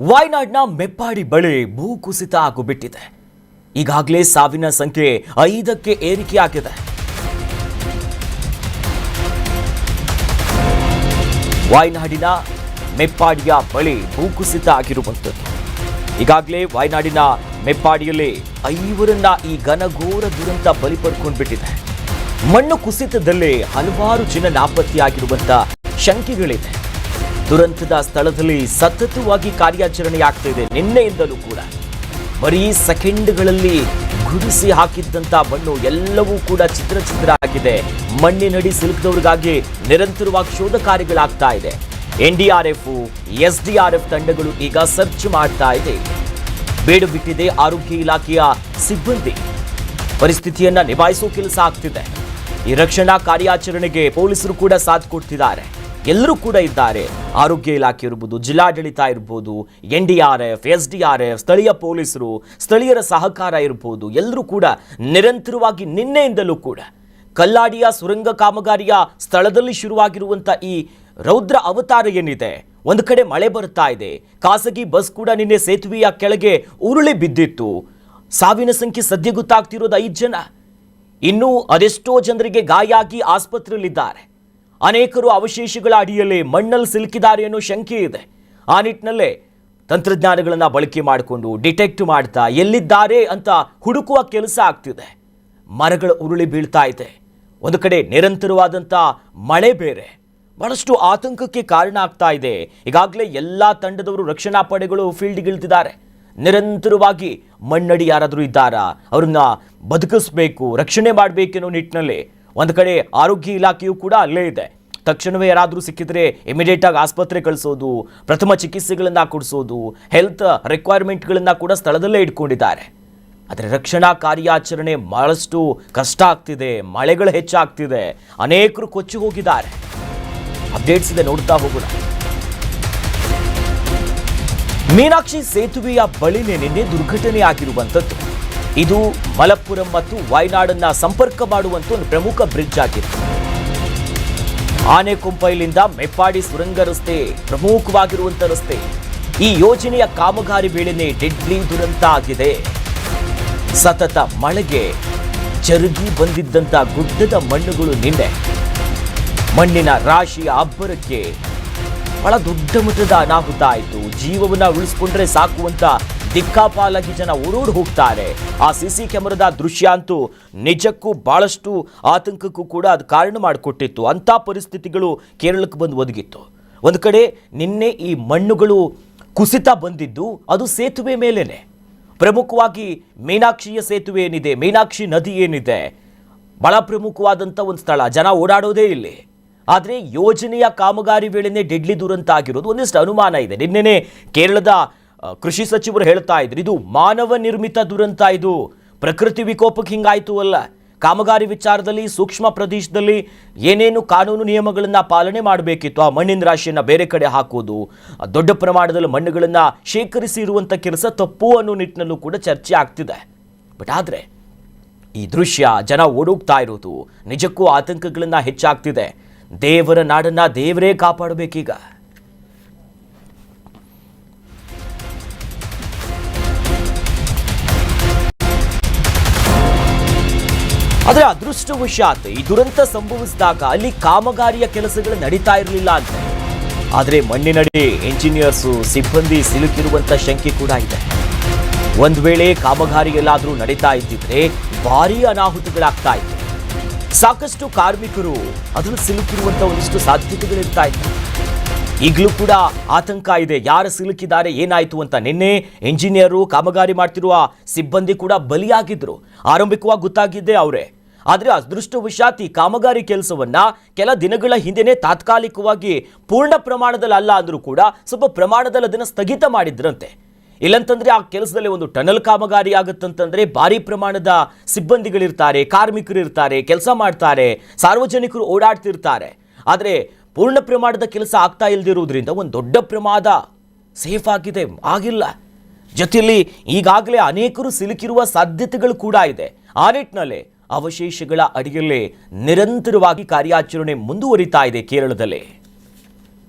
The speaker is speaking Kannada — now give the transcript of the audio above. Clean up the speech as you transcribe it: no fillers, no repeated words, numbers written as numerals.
ವಾಯ್ನಾಡ್ನ ಮೆಪ್ಪಾಡಿ ಬಳಿ ಭೂಕುಸಿತ ಆಗಿಬಿಟ್ಟಿದೆ. ಈಗಾಗಲೇ ಸಾವಿನ ಸಂಖ್ಯೆ 5ಕ್ಕೆ ಏರಿಕೆಯಾಗಿದೆ. ವಾಯ್ನಾಡಿನ ಮೆಪ್ಪಾಡಿಯ ಬಳಿ ಭೂಕುಸಿತ ಆಗಿರುವಂಥದ್ದು. ಈಗಾಗಲೇ ವಾಯ್ನಾಡಿನ ಮೆಪ್ಪಾಡಿಯಲ್ಲಿ 5ರನ್ನ ಈ ಘನಘೋರ ದುರಂತ ಬಲಿ ಪಡ್ಕೊಂಡ್ಬಿಟ್ಟಿದೆ. ಮಣ್ಣು ಕುಸಿತದಲ್ಲಿ ಹಲವಾರು ಜನ ನಾಪತ್ತೆಯಾಗಿರುವಂಥ ಶಂಕೆಗಳಿದೆ. ದುರಂತದ ಸ್ಥಳದಲ್ಲಿ ಸತತವಾಗಿ ಕಾರ್ಯಾಚರಣೆಯಾಗ್ತಿದೆ. ನಿನ್ನೆಯಿಂದಲೂ ಕೂಡ ಬರೀ ಸೆಕೆಂಡ್ಗಳಲ್ಲಿ ಗುಡಿಸಿ ಹಾಕಿದ್ದಂಥ ಮಣ್ಣು ಎಲ್ಲವೂ ಕೂಡ ಚಿತ್ರ ಆಗಿದೆ. ಮಣ್ಣಿನಡಿ ಸಿಲುಕಿದವರಿಗಾಗಿ ನಿರಂತರವಾಗಿ ಶೋಧ ಕಾರ್ಯಗಳಾಗ್ತಾ ಇದೆ. NDRF, SDRF ತಂಡಗಳು ಈಗ ಸರ್ಚ್ ಮಾಡ್ತಾ ಇದೆ. ಬೇಡು ಬಿಟ್ಟಿದೆ ಆರೋಗ್ಯ ಇಲಾಖೆಯ ಸಿಬ್ಬಂದಿ. ಪರಿಸ್ಥಿತಿಯನ್ನ ನಿಭಾಯಿಸೋ ಕೆಲಸ ಆಗ್ತಿದೆ. ಈ ರಕ್ಷಣಾ ಕಾರ್ಯಾಚರಣೆಗೆ ಪೊಲೀಸರು ಕೂಡ ಸಾಥ್ ಕೊಡ್ತಿದ್ದಾರೆ. ಎಲ್ಲರೂ ಕೂಡ ಇದ್ದಾರೆ. ಆರೋಗ್ಯ ಇಲಾಖೆ ಇರ್ಬೋದು, ಜಿಲ್ಲಾಡಳಿತ ಇರ್ಬೋದು, NDRF, SDRF, ಸ್ಥಳೀಯ ಪೊಲೀಸರು, ಸ್ಥಳೀಯರ ಸಹಕಾರ ಇರ್ಬೋದು, ಎಲ್ಲರೂ ಕೂಡ ನಿರಂತರವಾಗಿ ನಿನ್ನೆಯಿಂದಲೂ ಕೂಡ ಕಲ್ಲಾಡಿಯ ಸುರಂಗ ಕಾಮಗಾರಿಯ ಸ್ಥಳದಲ್ಲಿ ಶುರುವಾಗಿರುವಂಥ ಈ ರೌದ್ರ ಅವತಾರ ಏನಿದೆ, ಒಂದು ಕಡೆ ಮಳೆ ಬರ್ತಾ ಇದೆ. ಖಾಸಗಿ ಬಸ್ ಕೂಡ ನಿನ್ನೆ ಸೇತುವೆಯ ಕೆಳಗೆ ಉರುಳಿ ಬಿದ್ದಿತ್ತು. ಸಾವಿನ ಸಂಖ್ಯೆ ಸದ್ಯ ಗೊತ್ತಾಗ್ತಿರೋದು 5 ಜನ. ಇನ್ನೂ ಅದೆಷ್ಟೋ ಜನರಿಗೆ ಗಾಯ ಆಗಿ ಆಸ್ಪತ್ರೆಯಲ್ಲಿದ್ದಾರೆ. ಅನೇಕರು ಅವಶೇಷಗಳ ಅಡಿಯಲ್ಲಿ ಮಣ್ಣಲ್ಲಿ ಸಿಲುಕಿದ್ದಾರೆ ಅನ್ನೋ ಶಂಕೆ ಇದೆ. ಆ ನಿಟ್ಟಿನಲ್ಲೇ ತಂತ್ರಜ್ಞಾನಗಳನ್ನು ಬಳಕೆ ಮಾಡಿಕೊಂಡು ಡಿಟೆಕ್ಟ್ ಮಾಡ್ತಾ ಎಲ್ಲಿದ್ದಾರೆ ಅಂತ ಹುಡುಕುವ ಕೆಲಸ ಆಗ್ತಿದೆ. ಮರಗಳ ಉರುಳಿ ಬೀಳ್ತಾ ಇದೆ. ಒಂದು ಕಡೆ ನಿರಂತರವಾದಂಥ ಮಳೆ ಬೇರೆ ಬಹಳಷ್ಟು ಆತಂಕಕ್ಕೆ ಕಾರಣ ಆಗ್ತಾ ಇದೆ. ಈಗಾಗಲೇ ಎಲ್ಲ ತಂಡದವರು ರಕ್ಷಣಾ ಪಡೆಗಳು ಫೀಲ್ಡ್ಗಿಳಿದಿದ್ದಾರೆ. ನಿರಂತರವಾಗಿ ಮಣ್ಣಡಿ ಯಾರಾದರೂ ಇದ್ದಾರಾ, ಅವ್ರನ್ನ ಬದುಕಿಸ್ಬೇಕು, ರಕ್ಷಣೆ ಮಾಡಬೇಕೆನ್ನೋ ನಿಟ್ಟಿನಲ್ಲಿ ಒಂದು ಕಡೆ ಆರೋಗ್ಯ ಇಲಾಖೆಯೂ ಕೂಡ ಅಲ್ಲೇ ಇದೆ. ತಕ್ಷಣವೇ ಯಾರಾದರೂ ಸಿಕ್ಕಿದ್ರೆ ಇಮಿಡಿಯೇಟ್ ಆಗಿ ಆಸ್ಪತ್ರೆ ಕಳಿಸೋದು, ಪ್ರಥಮ ಚಿಕಿತ್ಸೆಗಳನ್ನು ಕೊಡಿಸೋದು, ಹೆಲ್ತ್ ರಿಕ್ವೈರ್ಮೆಂಟ್ಗಳನ್ನು ಕೂಡ ಸ್ಥಳದಲ್ಲೇ ಇಟ್ಕೊಂಡಿದ್ದಾರೆ. ಆದರೆ ರಕ್ಷಣಾ ಕಾರ್ಯಾಚರಣೆ ಬಹಳಷ್ಟು ಕಷ್ಟ ಆಗ್ತಿದೆ. ಮಳೆಗಳು ಹೆಚ್ಚಾಗ್ತಿದೆ. ಅನೇಕರು ಕೊಚ್ಚಿ ಹೋಗಿದ್ದಾರೆ. ಅಪ್ಡೇಟ್ಸ್ ಇದೆ, ನೋಡ್ತಾ ಹೋಗೋಣ. ಮೀನಾಕ್ಷಿ ಸೇತುವೆಯ ಬಳಿನೇ ನಿನ್ನೆ ದುರ್ಘಟನೆ ಆಗಿರುವಂಥದ್ದು. ಇದು ಮಲಪ್ಪುರಂ ಮತ್ತು ವಾಯ್ನಾಡನ್ನ ಸಂಪರ್ಕ ಮಾಡುವಂತ ಒಂದು ಪ್ರಮುಖ ಬ್ರಿಡ್ಜ್ ಆಗಿದೆ. ಆನೆಕೊಂಪೈಲಿಂದ ಮೆಪ್ಪಾಡಿ ಸುರಂಗ ರಸ್ತೆ ಪ್ರಮುಖವಾಗಿರುವಂಥ ರಸ್ತೆ. ಈ ಯೋಜನೆಯ ಕಾಮಗಾರಿ ವೇಳೆನೇ ಡೆಡ್ಲಿ ದುರಂತ ಆಗಿದೆ. ಸತತ ಮಳೆಗೆ ಜರುಗಿ ಬಂದಿದ್ದಂಥ ಗುಡ್ಡದ ಮಣ್ಣುಗಳು ನಿನ್ನೆ ಮಣ್ಣಿನ ರಾಶಿಯ ಅಬ್ಬರಕ್ಕೆ ಬಹಳ ದೊಡ್ಡ ಮಟ್ಟದ ಅನಾಹುತ ಆಯಿತು. ಜೀವವನ್ನ ಉಳಿಸ್ಕೊಂಡ್ರೆ ಸಾಕುವಂತ ದಿಕ್ಕಾಪಾಲಾಗಿ ಜನ ಓಡೋಡಿ ಹೋಗ್ತಾರೆ. ಆ CC ಕ್ಯಾಮೆರಾದ ದೃಶ್ಯ ಅಂತೂ ನಿಜಕ್ಕೂ ಬಹಳಷ್ಟು ಆತಂಕಕ್ಕೂ ಕೂಡ ಅದು ಕಾರಣ ಮಾಡಿಕೊಟ್ಟಿತ್ತು. ಅಂಥ ಪರಿಸ್ಥಿತಿಗಳು ಕೇರಳಕ್ಕೆ ಬಂದು ಒದಗಿತ್ತು. ಒಂದು ಕಡೆ ನಿನ್ನೆ ಈ ಮಣ್ಣುಗಳು ಕುಸಿತ ಬಂದಿದ್ದು ಅದು ಸೇತುವೆ ಮೇಲೇನೆ. ಪ್ರಮುಖವಾಗಿ ಮೀನಾಕ್ಷಿಯ ಸೇತುವೆ ಏನಿದೆ, ಮೀನಾಕ್ಷಿ ನದಿ ಏನಿದೆ, ಬಹಳ ಪ್ರಮುಖವಾದಂಥ ಒಂದು ಸ್ಥಳ. ಜನ ಓಡಾಡೋದೇ ಇಲ್ಲಿ. ಆದರೆ ಯೋಜನೆಯ ಕಾಮಗಾರಿ ವೇಳೆನೇ ಡೆಡ್ಲಿ ದುರಂತ ಆಗಿರೋದು ಒಂದಿಷ್ಟು ಅನುಮಾನ ಇದೆ. ನಿನ್ನೆನೆ ಕೇರಳದ ಕೃಷಿ ಸಚಿವರು ಹೇಳ್ತಾ ಇದ್ರು, ಇದು ಮಾನವ ನಿರ್ಮಿತ ದುರಂತ, ಇದು ಪ್ರಕೃತಿ ವಿಕೋಪಕ್ಕೆ ಹಿಂಗಾಯ್ತು ಅಲ್ಲ. ಕಾಮಗಾರಿ ವಿಚಾರದಲ್ಲಿ ಸೂಕ್ಷ್ಮ ಪ್ರದೇಶದಲ್ಲಿ ಏನೇನು ಕಾನೂನು ನಿಯಮಗಳನ್ನು ಪಾಲನೆ ಮಾಡಬೇಕಿತ್ತು, ಆ ಮಣ್ಣಿನ ರಾಶಿಯನ್ನು ಬೇರೆ ಕಡೆ ಹಾಕೋದು, ದೊಡ್ಡ ಪ್ರಮಾಣದಲ್ಲಿ ಮಣ್ಣುಗಳನ್ನು ಶೇಖರಿಸಿ ಇರುವಂಥ ಕೆಲಸ ತಪ್ಪು ಅನ್ನೋ ನಿಟ್ಟಿನಲ್ಲೂ ಕೂಡ ಚರ್ಚೆ ಆಗ್ತಿದೆ. ಬಟ್ ಆದರೆ ಈ ದೃಶ್ಯ, ಜನ ಓಡೋಗ್ತಾ ಇರೋದು ನಿಜಕ್ಕೂ ಆತಂಕಗಳನ್ನು ಹೆಚ್ಚಾಗ್ತಿದೆ. ದೇವರ ನಾಡನ್ನ ದೇವರೇ ಕಾಪಾಡಬೇಕೀಗ. ಆದರೆ ಅದೃಷ್ಟವಶಾತ್ ಈ ದುರಂತ ಸಂಭವಿಸಿದಾಗ ಅಲ್ಲಿ ಕಾಮಗಾರಿಯ ಕೆಲಸಗಳು ನಡೀತಾ ಇರಲಿಲ್ಲ ಅಂತ. ಆದರೆ ಮಣ್ಣಿನಡಿ ಇಂಜಿನಿಯರ್ಸು, ಸಿಬ್ಬಂದಿ ಸಿಲುಕಿರುವಂಥ ಶಂಕೆ ಕೂಡ ಇದೆ. ಒಂದು ವೇಳೆ ಕಾಮಗಾರಿ ಎಲ್ಲಾದರೂ ನಡೀತಾ ಇದ್ದಿದ್ರೆ ಭಾರೀ ಅನಾಹುತಗಳಾಗ್ತಾ ಇತ್ತು. ಸಾಕಷ್ಟು ಕಾರ್ಮಿಕರು ಅದರಲ್ಲಿ ಸಿಲುಕಿರುವಂಥ ಒಂದಿಷ್ಟು ಸಾಧ್ಯತೆಗಳಿರ್ತಾ ಇತ್ತು. ಈಗಲೂ ಕೂಡ ಆತಂಕ ಇದೆ, ಯಾರು ಸಿಲುಕಿದ್ದಾರೆ, ಏನಾಯಿತು ಅಂತ. ನಿನ್ನೆ ಇಂಜಿನಿಯರು, ಕಾಮಗಾರಿ ಮಾಡ್ತಿರುವ ಸಿಬ್ಬಂದಿ ಕೂಡ ಬಲಿಯಾಗಿದ್ರು. ಆರಂಭಿಕವಾಗಿ ಗೊತ್ತಾಗಿದ್ದೇ ಅವರೇ. ಆದರೆ ಅದೃಷ್ಟವಶಾತ್ ಈ ಕಾಮಗಾರಿ ಕೆಲಸವನ್ನ ಕೆಲ ದಿನಗಳ ಹಿಂದೆನೇ ತಾತ್ಕಾಲಿಕವಾಗಿ ಪೂರ್ಣ ಪ್ರಮಾಣದಲ್ಲಿ ಅಲ್ಲ ಅಂದರೂ ಕೂಡ ಸ್ವಲ್ಪ ಪ್ರಮಾಣದಲ್ಲಿ ಅದನ್ನು ಸ್ಥಗಿತ ಮಾಡಿದ್ರಂತೆ. ಇಲ್ಲಂತಂದ್ರೆ ಆ ಕೆಲಸದಲ್ಲಿ ಒಂದು ಟನಲ್ ಕಾಮಗಾರಿ ಆಗುತ್ತಂತಂದ್ರೆ ಭಾರಿ ಪ್ರಮಾಣದ ಸಿಬ್ಬಂದಿಗಳಿರ್ತಾರೆ, ಕಾರ್ಮಿಕರು ಇರ್ತಾರೆ, ಕೆಲಸ ಮಾಡ್ತಾರೆ, ಸಾರ್ವಜನಿಕರು ಓಡಾಡ್ತಿರ್ತಾರೆ. ಆದರೆ ಪೂರ್ಣ ಪ್ರಮಾಣದ ಕೆಲಸ ಆಗ್ತಾ ಇಲ್ದಿರುವುದರಿಂದ ಒಂದು ದೊಡ್ಡ ಪ್ರಮಾದ ಸೇಫ್ ಆಗಿದೆ, ಆಗಿಲ್ಲ. ಜೊತೆಯಲ್ಲಿ ಈಗಾಗಲೇ ಅನೇಕರು ಸಿಲುಕಿರುವ ಸಾಧ್ಯತೆಗಳು ಕೂಡ ಇದೆ. ಆ ನಿಟ್ಟಿನಲ್ಲಿ ಅವಶೇಷಗಳ ಅಡಿಯಲ್ಲೇ ನಿರಂತರವಾಗಿ ಕಾರ್ಯಾಚರಣೆ ಮುಂದುವರಿತಾ ಇದೆ ಕೇರಳದಲ್ಲಿ.